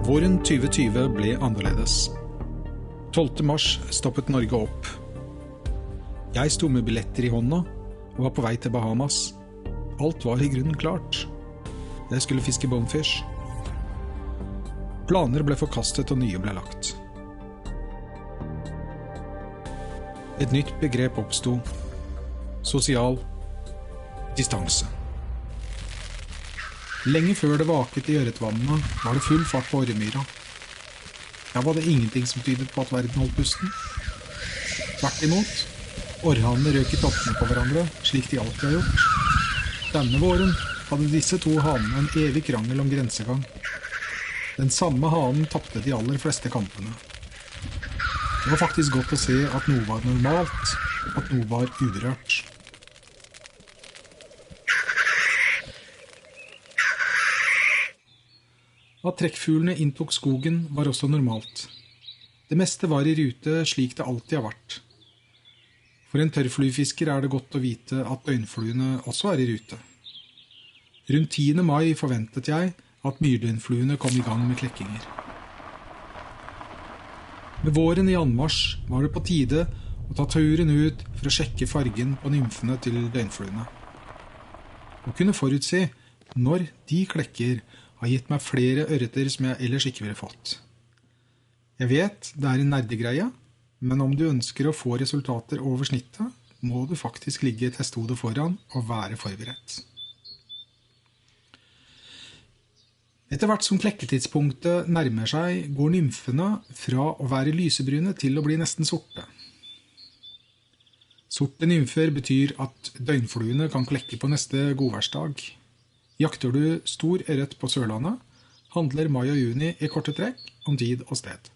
Våren 2020 ble annerledes. 12. mars stoppet Norge opp. Jeg sto med billetter i hånda og var på vei til Bahamas. Alt var i grunnen klart. Jeg skulle fiske bonefish. Planer ble forkastet og nye ble lagt. Et nytt begrep oppstod. Sosial distanse. Lenge før det vaket i Ørretvannene var det full fart på Orremyra. Der var det ingenting som tydet på at verden holdt pusten. Tvert imot, orrhanene røk i toppene på hverandre, slik de alltid har gjort. Denne våren hadde disse to hanene en evig krangel om grensegang. Den samme hanen tappte de aller fleste kampene. Det var faktisk godt å se at noe var normalt, at noe var uberørt. At trekkfuglene inntok skogen var også normalt. Det meste var i rute slik det alltid har vært. For en tørrfluefisker er det godt å vite at døgnfluene også er i rute. Rundt 10. mai forventet jeg at myrdøgnfluene kom i gang med klekkinger. Med våren i anmarsj var det på tide å ta turen ut for å sjekke fargen på nymfene til døgnfluene. Å kunne forutse når de klekker har gitt meg flere ørreter som jeg ellers ikke ville fått. Jeg vet det er en nerdegreie, men om du ønsker å få resultater over snittet, må du faktisk ligge et hestehode foran og være forberedt. Etter hvert som klekketidspunktet nærmer seg, går nymfene fra å være lysebrune til å bli nesten sorte. Sorte nymfer betyr at døgnfluene kan klekke på neste godværsdag. Jakter du stor ørret på Sørlandet, handler mai og juni i korte trekk om tid og sted.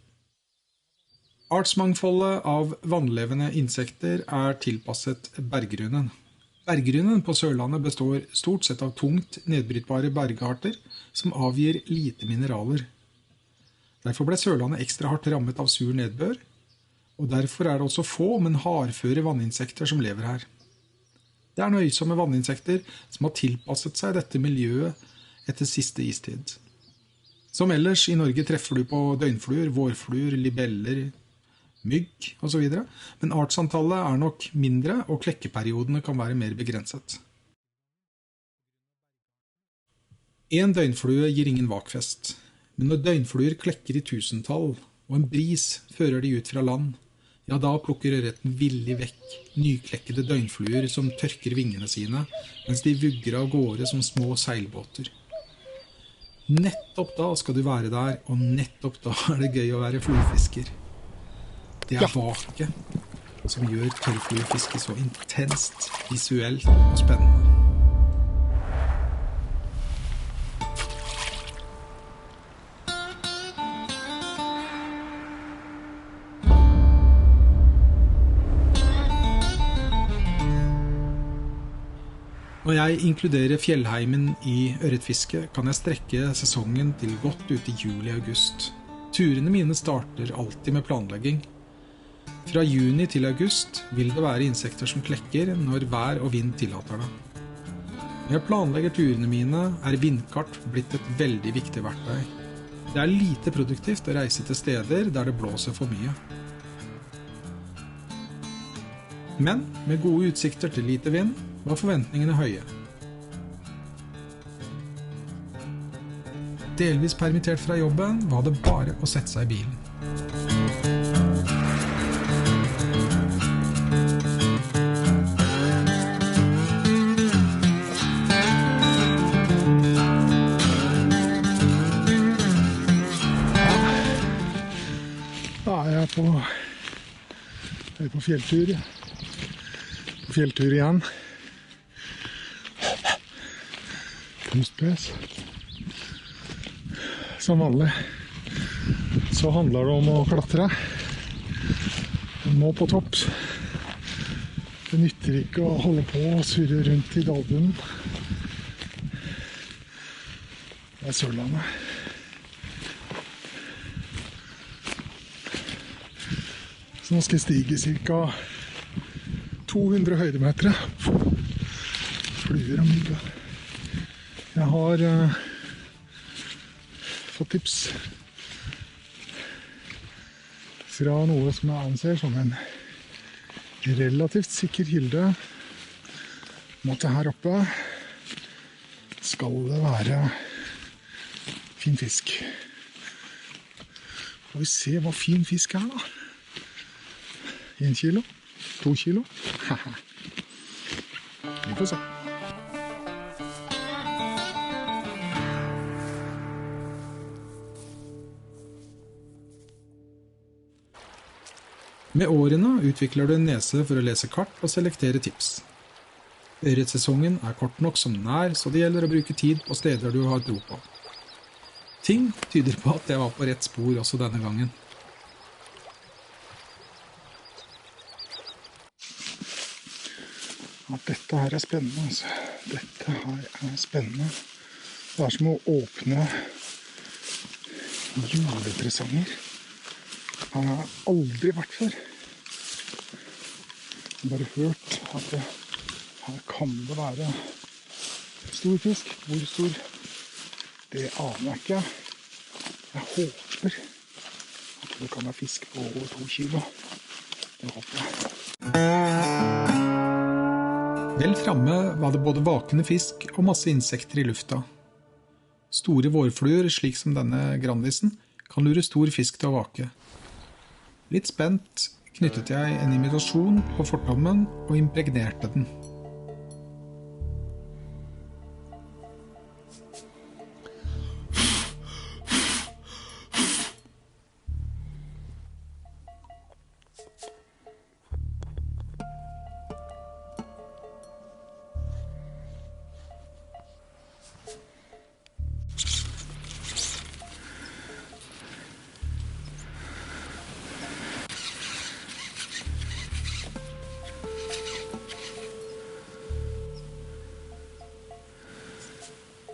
Artsmangfoldet av vannlevende insekter er tilpasset berggrunnen. Berggrunnen på Sørlandet består stort sett av tungt nedbrytbare bergarter som avgir lite mineraler. Derfor ble Sørlandet ekstra hardt rammet av sur nedbør, og derfor er det også få, men hardføre vanninsekter som lever her. Det er nøysomme vanninsekter som har tilpasset seg dette miljøet etter siste istid. Som ellers i Norge treffer du på døgnfluer, vårfluer, libeller, mygg og så videre, men artsantallet er nok mindre og klekkeperiodene kan være mer begrenset. En døgnflue gir ingen vakfest, men når døgnfluer klekker i tusentall og en bris fører de ut fra land, ja, da plukker ørreten villig vekk nyklekkede døgnfluer som tørker vingene sine, mens de vugger av gårde som små seilbåter. Nettopp da skal du være der, og nettopp da er det gøy å være fluefisker. Det er vaket som gjør tørrfluefiske så intenst, visuelt og spennende. Når jeg inkluderer fjellheimen i ørretfiske, kan jeg strekke sesongen til godt ut i juli-august. Turene mine starter alltid med planlegging. Fra juni til august vil det være insekter som klekker når vær og vind tillater det. Når jeg planlegger turene mine, er vindkart blitt et veldig viktig verktøy. Det er lite produktivt å reise til steder der det blåser for mye. Men med gode utsikter til lite vind, var forventningene høye. Delvis permittert fra jobben var det bare å sette seg i bilen. Da er jeg på fjelltur. På fjelltur igjen. Kunstpes. Som vanlig så handler det om å klatre. Du må på topp. Det nytter ikke å holde på og surre rundt i dalbunnen. Det er Sørlandet. Så nå skal jeg stige ca. 200 høydemeter. Fluer og mygg. Jeg har fått tips fra noe som jeg anser som en relativt sikker kilde, om at her oppe skal det være fin fisk. Får vi se hva fin fisk er da. 1 kilo? 2 kilo? Vi får se. Med årene utvikler du en nese for å lese kart og selektere tips. Ørretsesongen er kort nok som den er, så det gjelder å bruke tid på steder du har tro på. Ting tyder på at jeg var på rett spor også denne gangen. At dette her er spennende, altså. Dette her er spennende. Det er som å åpne julepresanger. Her har jeg aldri vært før. Jeg har bare hørt at her kan det være stor fisk. Hvor stor? Det aner jeg ikke. Jeg håper at det kan være fisk på over 2 kilo. Det håper jeg. Vel framme var det både vakende fisk og masse insekter i lufta. Store vårfluer, slik som denne grandisen, kan lure stor fisk til å vake. Litt spent knyttet jeg en imitasjon på fortommen og impregnerte den.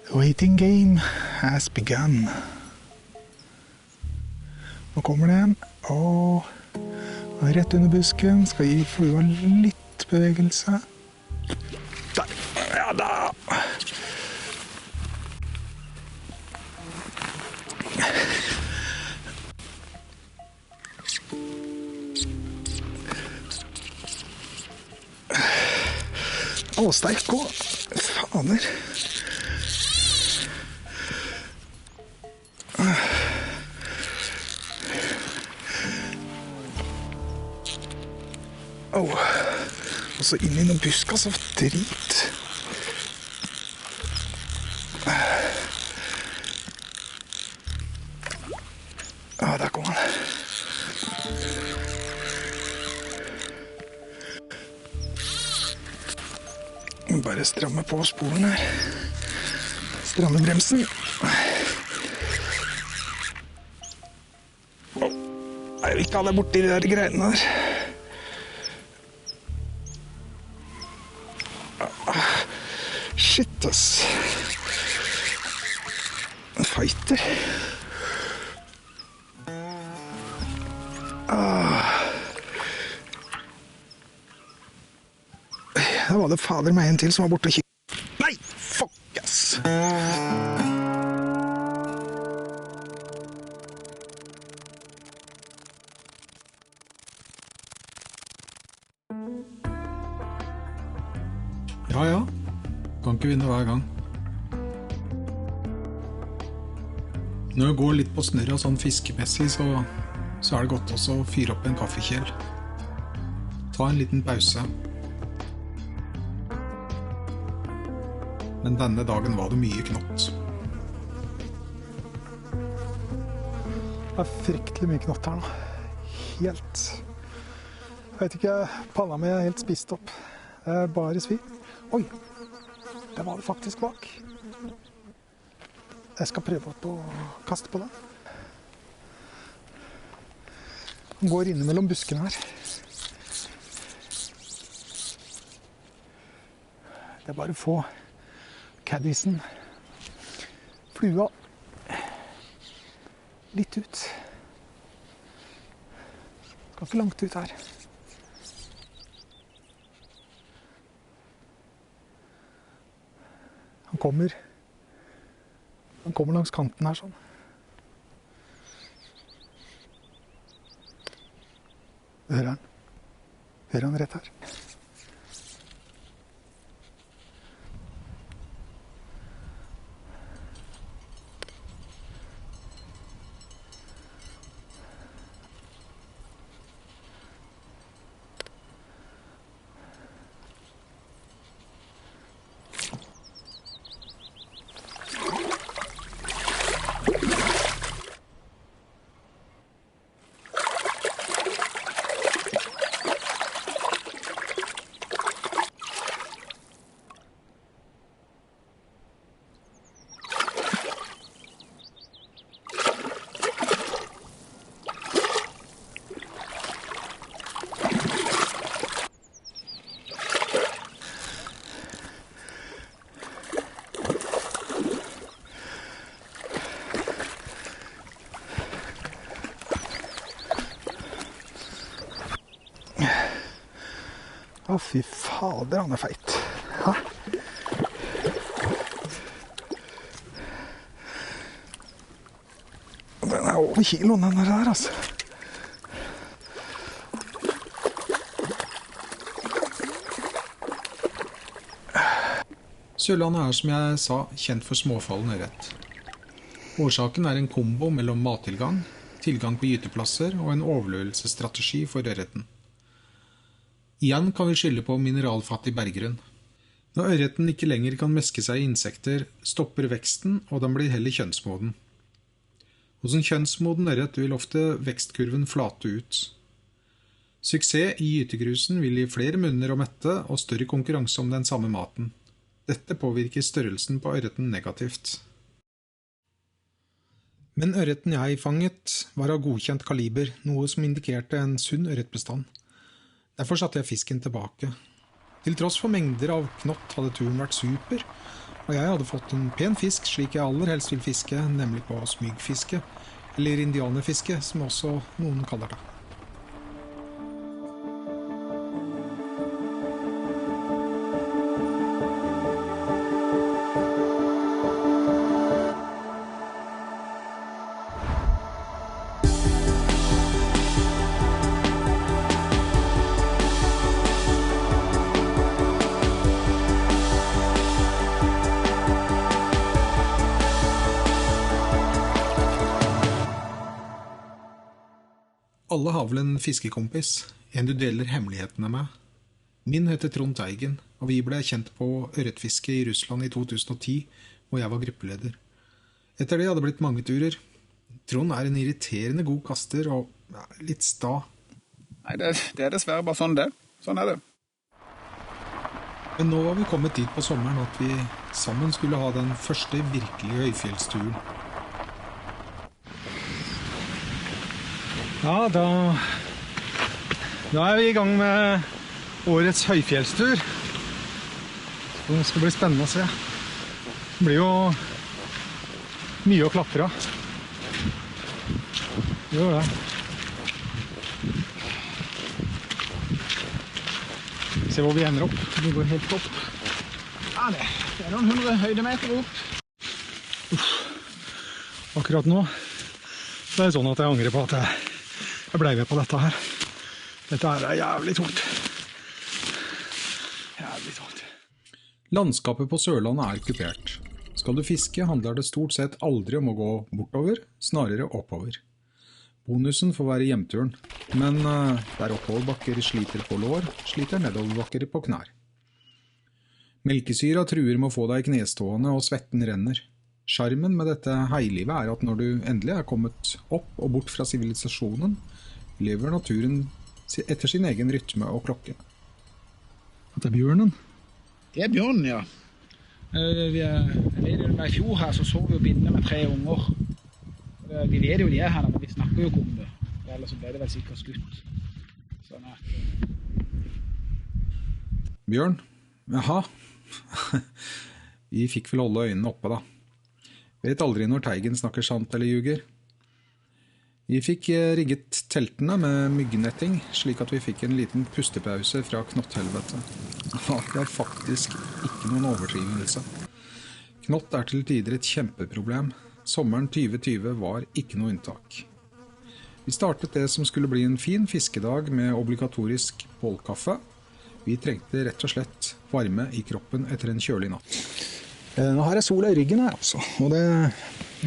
The waiting game has begun. Nå kommer den, og rett under busken skal gi flua litt bevegelse. Der, ja da! Å, sterk gå, fader. Oh. Og så inn i noen buskas av drit. Der kom han. Bare stramme på sporen her. Stramme bremsen. Jeg vil ikke ha deg borti de der greiene der. Shit, ass. En fighter. Da var det fader meg en til som var borte og kikket. Nei, fuck, ass. Ja. Kan ikke vinne hver gang. Når det går litt på snørra sånn fiskemessig, så er det godt også å fyre opp en kaffekjel. Ta en liten pause. Men denne dagen var det mye knott. Det er fryktelig mye knott her nå. Helt. Jeg vet ikke, panna mi er helt spist opp. Det er bare svir. Oi, det var det faktisk bak. Jeg skal prøve å kaste på den. Den går inne mellom buskene her. Det er bare å få caddisen, flua, litt ut. Skal ikke langt ut her. Han kommer langs kanten her sånn. Hører han? Hører han rett her? Å, fy fader, han er feit. Hæ? Den er over kiloen, den der, altså. Sørlandet er, som jeg sa, kjent for småfallen ørret. Årsaken er en kombo mellom mattilgang, tilgang på gyteplasser og en overlevelsesstrategi for ørreten. Igjen kan vi skylde på mineralfattig berggrunn. Når ørreten ikke lenger kan meske seg i insekter, stopper veksten, og den blir heller kjønnsmoden. Hos en kjønnsmoden ørret vil ofte vekstkurven flate ut. Suksess i gytegrusen vil gi flere munner å mette og større konkurranse om den samme maten. Dette påvirker størrelsen på ørreten negativt. Men ørreten jeg fanget var av godkjent kaliber, noe som indikerte en sunn ørretbestand. Derfor satte jeg fisken tilbake. Til tross for mengder av knott hadde turen vært super, og jeg hadde fått en pen fisk slik jeg aller helst vil fiske, nemlig på smygfiske, eller indianerfiske, som også noen kaller det. Alle har vel en fiskekompis, en du deler hemmelighetene med. Min heter Trond Teigen, og vi ble kjent på ørretfiske i Russland i 2010, hvor jeg var gruppeleder. Etter det hadde det blitt mange turer. Trond er en irriterende god kaster og litt sta. Nei, det er dessverre bare sånn det. Sånn er det. Men nå var vi kommet dit på sommeren at vi sammen skulle ha den første virkelige høyfjellsturen. Ja, da er vi i gang med årets høyfjellstur. Det skal bli spennende å se. Det blir jo mye å klatre av. Det gjør det. Se hvor vi ender opp. Vi går helt opp. Ja, det er noen 100 høydemeter opp. Akkurat nå så er det sånn at jeg angrer på at jeg ble med på dette her. Dette her er jævlig tungt. Jævlig tungt. Landskapet på Sørlandet er kupert. Skal du fiske, handler det stort sett aldri om å gå bortover, snarere oppover. Bonusen får være hjemturen, men der oppoverbakker sliter på lår, sliter nedoverbakker på knær. Melkesyra truer med å få deg knestående, og svetten renner. Charmen med dette heilivet er at når du endelig er kommet opp og bort fra sivilisasjonen, lever naturen etter sin egen rytme og klokke. Det er bjørnen. Det er bjørnen, ja. I fjor her så vi jo binner med 3 unger. Vi vet jo de er her, men vi snakker jo ikke om det. Ellers så ble det vel sikkert skutt. Sånn at... Bjørn? Jaha. Vi fikk vel holde øynene oppe da. Vet aldri når Teigen snakker sant eller ljuger. Vi fikk rigget teltene med myggnetting, slik at vi fikk en liten pustepause fra knotthelvete. Det er faktisk ikke noen overdrivelse. Knott er til tider et kjempeproblem. Sommeren 2020 var ikke noe unntak. Vi startet det som skulle bli en fin fiskedag med obligatorisk bålkaffe. Vi trengte rett og slett varme i kroppen etter en kjølig natt. Nå har jeg sola i ryggen her, altså. Og det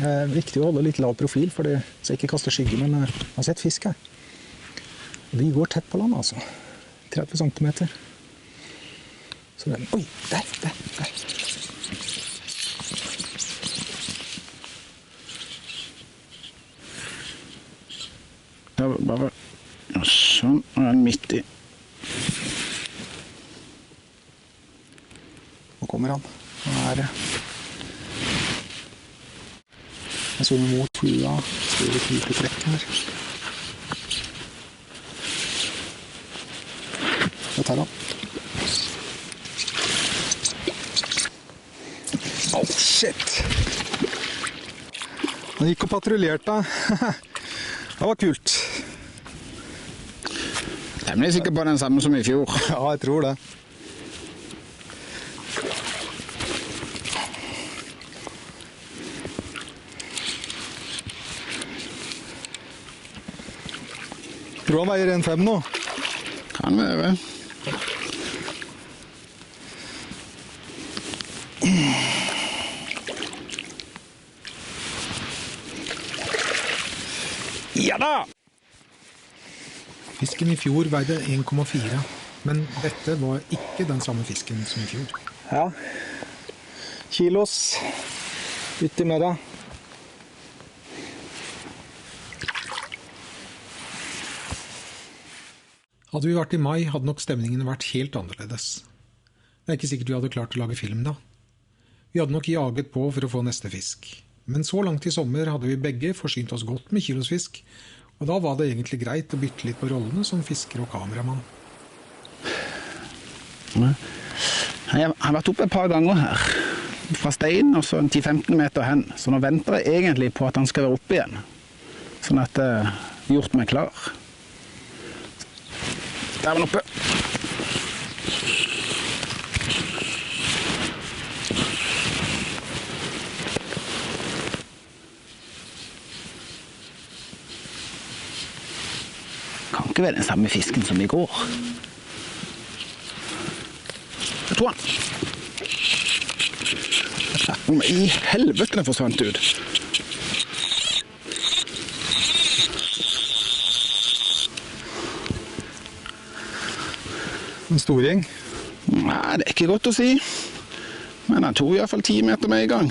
er viktig å holde litt lav profil, for det så jeg ikke kaster skygge, men jeg har sett fisk her. Og de går tett på land, altså. 30 centimeter. Så det er... Oi, der. Bare sånn, og den midt i. Nå kommer han. Nå er det. Jeg så den mot flua. Store hvite trekk her. Jeg tar han. Oh, shit! Han gikk og patruljerte. Det var kult. Temmelig sikker på den samme som i fjor. Ja, jeg tror det. Tror han veier 1,5 nå? Kan være. Ja da! Fisken i fjor veide 1,4, men dette var ikke den samme fisken som i fjor. Ja. Kilos. Uti med det. Hadde vi vært i mai, hadde nok stemningen vært helt annerledes. Det er ikke sikkert vi hadde klart å lage film da. Vi hadde nok jaget på for å få neste fisk. Men så langt i sommer hadde vi begge forsynt oss godt med kilosfisk, og da var det egentlig greit å bytte litt på rollene som fisker og kameramann. Jeg har vært oppe et par ganger her, fra steinen og så 10-15 meter hen, så nå venter jeg egentlig på at han skal være oppe igjen, sånn at jeg har gjort meg klar. Der var han oppe. Kan ikke være den samme fisken som i går. Jeg tror han. Om i helvete den forsvant ut. En storing? Nei, det er ikke godt å si. Men han tok i hvert fall 10 meter med i gang.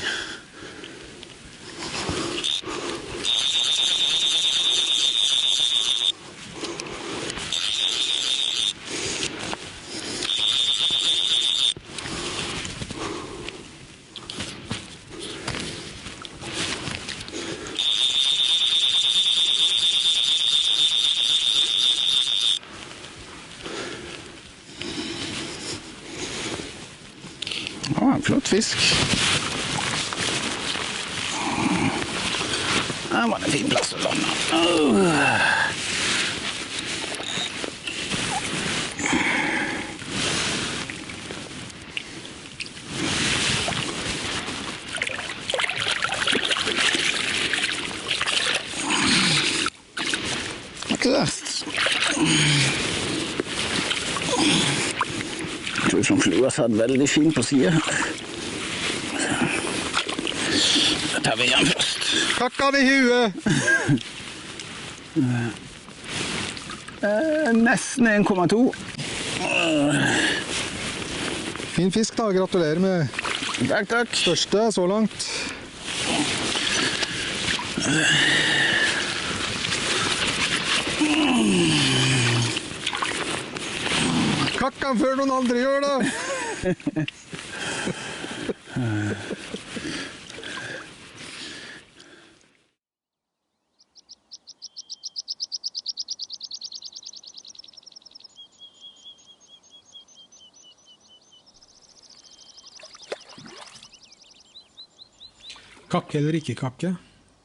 Ja, en flott fisk. Her var det en fin plass å lande. Ikke verst. Jeg tror som flua satt veldig fin på siden her. Da tar vi den først. Kakka det i huet! Nesten 1,2. Fin fisk da, gratulerer med Takk, takk. største så langt. Kakka før noen andre gjør det! Kakke eller ikke kakke.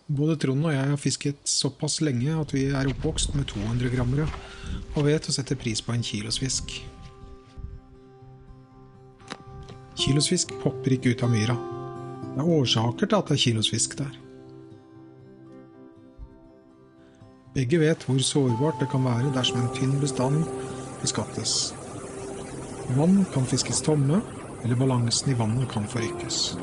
Både Trond og jeg har fisket såpass lenge at vi er oppvokst med 200 grammere, og vet å sette pris på en kilosfisk. Kilosfisk popper ikke ut av myra. Det er årsaker til at det er kilosfisk der. Begge vet hvor sårbart det kan være dersom en tynn bestand beskattes. Vann kan fiskes tomme, eller balansen i vannet kan forrykkes.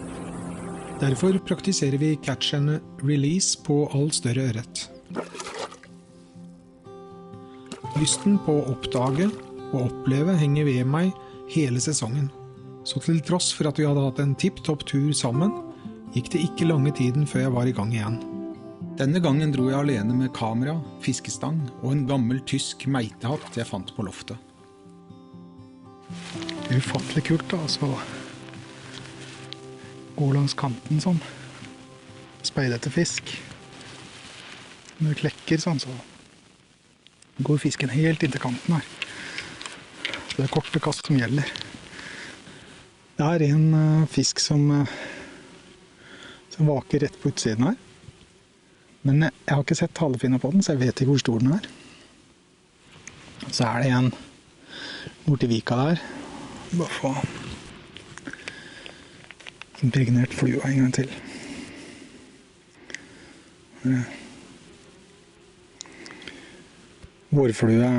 Derfor praktiserer vi catch and release på all større ørret. Lysten på å oppdage og oppleve henger ved meg hele sesongen. Så til tross for at vi hadde hatt en tipp-topp tur sammen, gikk det ikke lange tiden før jeg var i gang igjen. Denne gangen dro jeg alene med kamera, fiskestang og en gammel tysk meitehatt jeg fant på loftet. Det er ufattelig kult da, altså. Gå langs kanten sånn. Speide etter fisk. Når det klekker sånn, så går fisken helt inn til kanten her. Så det er korte kast som gjelder. Det er en fisk som vaker rett på utsiden her. Men jeg har ikke sett halefinna på den, så jeg vet ikke hvor stor den er. Så er det en borti vika der. Bare få impregnert flua en gang til. Vårflue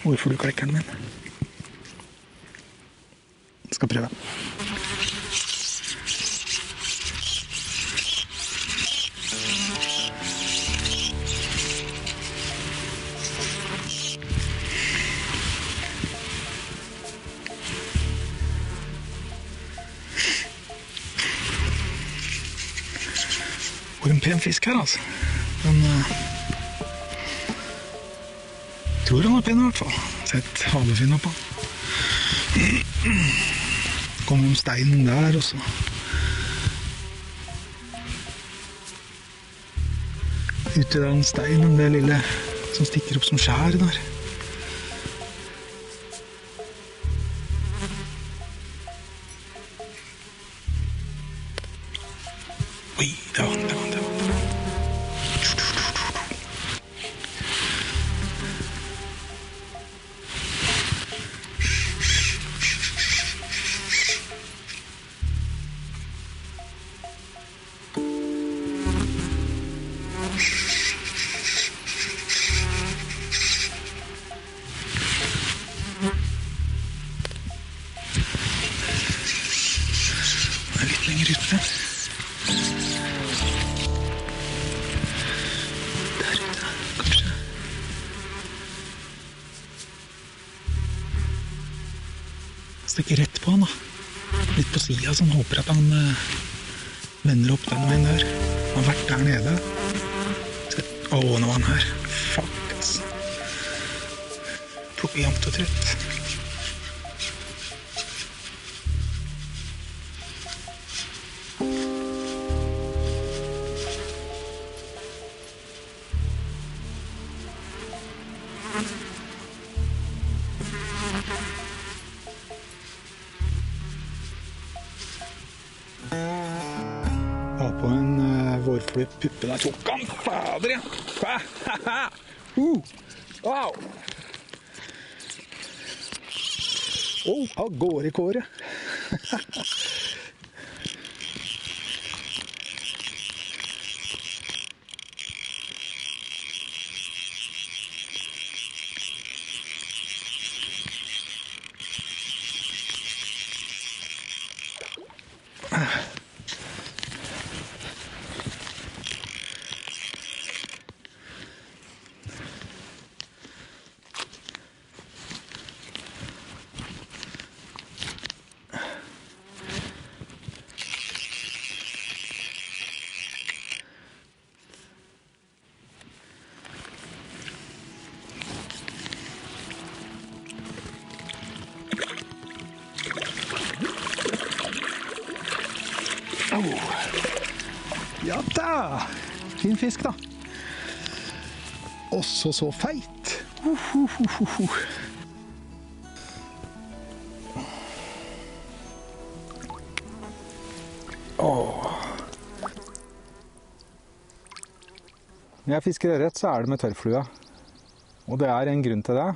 Vårflueklekkeren min. Skal prøve. For en pen fisk her, altså. Den tror han er pen i hvert fall. Sett halefinna på. Kommer om steinen der også. Ute der en steinen, det lille som stikker opp som skjær der. Oi, det var han. Litt lenger ute. Der ute, kanskje. Stikker rett på han da. Litt på siden, så han håper at han vender opp den veien der. Han har vært der nede. Nå var han her. Fuck, ass. Plukker jevnt og trett. Ha på en vårflue puppe. Der tok han! Fader, ja! Wow! Av gårde i kåret. Ja da! Fin fisk da. Også så feit. Når jeg fisker ørret, så er det med tørrflue. Og det er en grunn til det.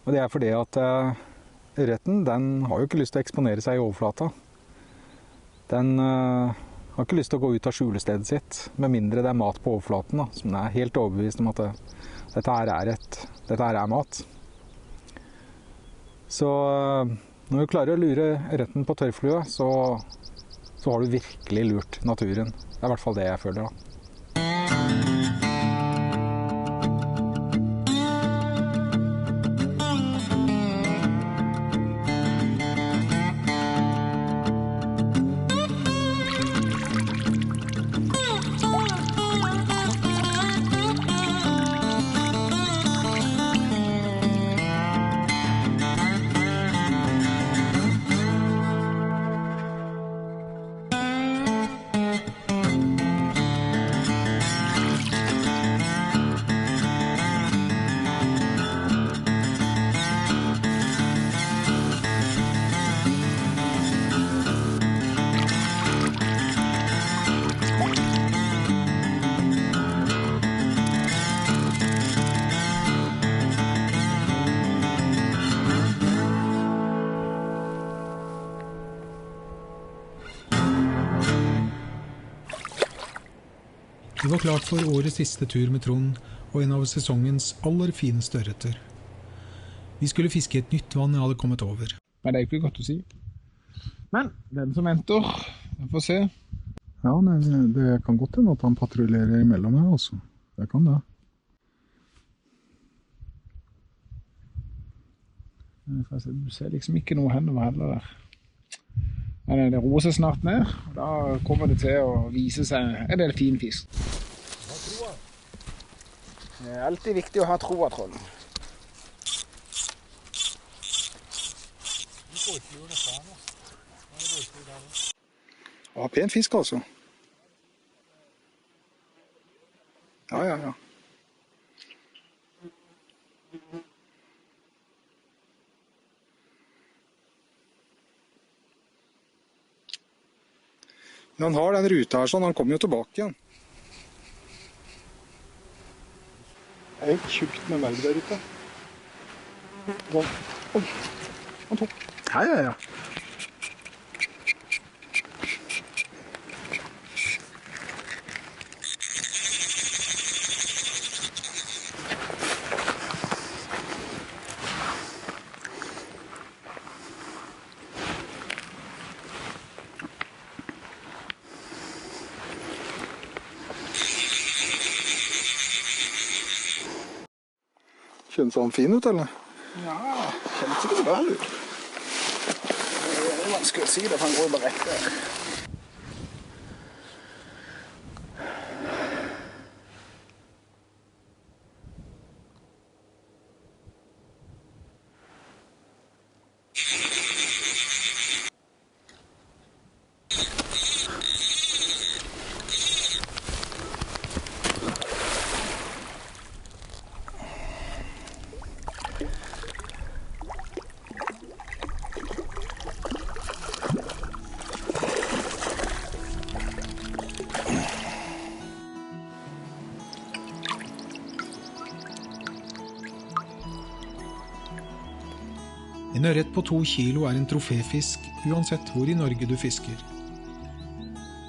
Og det er fordi at ørreten, den har jo ikke lyst til å eksponere seg i overflata. Den har ikke lyst til å gå ut av skjulestedet sitt, med mindre det er mat på overflaten, da, som er helt overbevist om at dette her er mat. Så når du klarer å lure ørreten på tørrflue, så har du virkelig lurt naturen. Det er i hvert fall det jeg føler da. Det var klart for årets siste tur med Trond, og en av sesongens aller fineste ørreter. Vi skulle fiske et nytt vann jeg hadde kommet over. Men det er ikke godt å si. Men den som venter, den får se. Ja, det kan godt hende at han patruljerer imellom her også. Det kan det. Du ser liksom ikke noe henover heller der. Men det roer seg snart ned, og da kommer det til å vise seg en del fin fisk. Det er alltid viktig å ha troa, Trond. Ja, pen fisk altså. Ja. Men han har den ruta her sånn, han kommer jo tilbake igjen. Det er helt tjukt med melk der ute. Oi, han tok. Ja. Kjennes han fin ut, eller? Ja, kjennes ikke så bra ut. Det er vanskelig å si det, for han går bare rett der. En ørret på 2 kilo er en troféfisk, uansett hvor i Norge du fisker.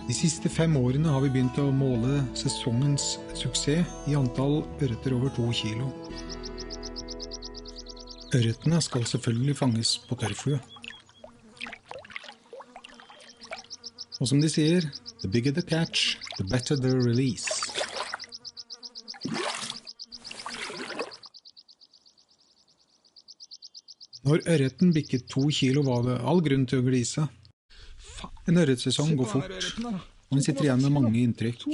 De siste 5 årene har vi begynt å måle sesongens suksess i antall ørreter over 2 kilo. Ørretene skal selvfølgelig fanges på tørrflue. Og som de sier, the bigger the catch, the better the release. Når ørreten bikket 2 kilo var det all grunn til å glise. En ørretsesong går fort, og en sitter igjen med mange inntrykk,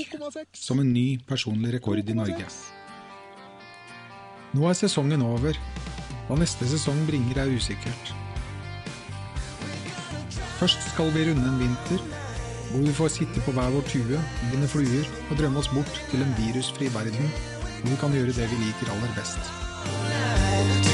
som en ny personlig rekord i Norge. Nå er sesongen over. Hva neste sesong bringer er usikkert. Først skal vi runde en vinter, hvor vi får sitte på hver vår tue, binde fluer og drømme oss bort til en virusfri verden, hvor vi kan gjøre det vi liker aller best.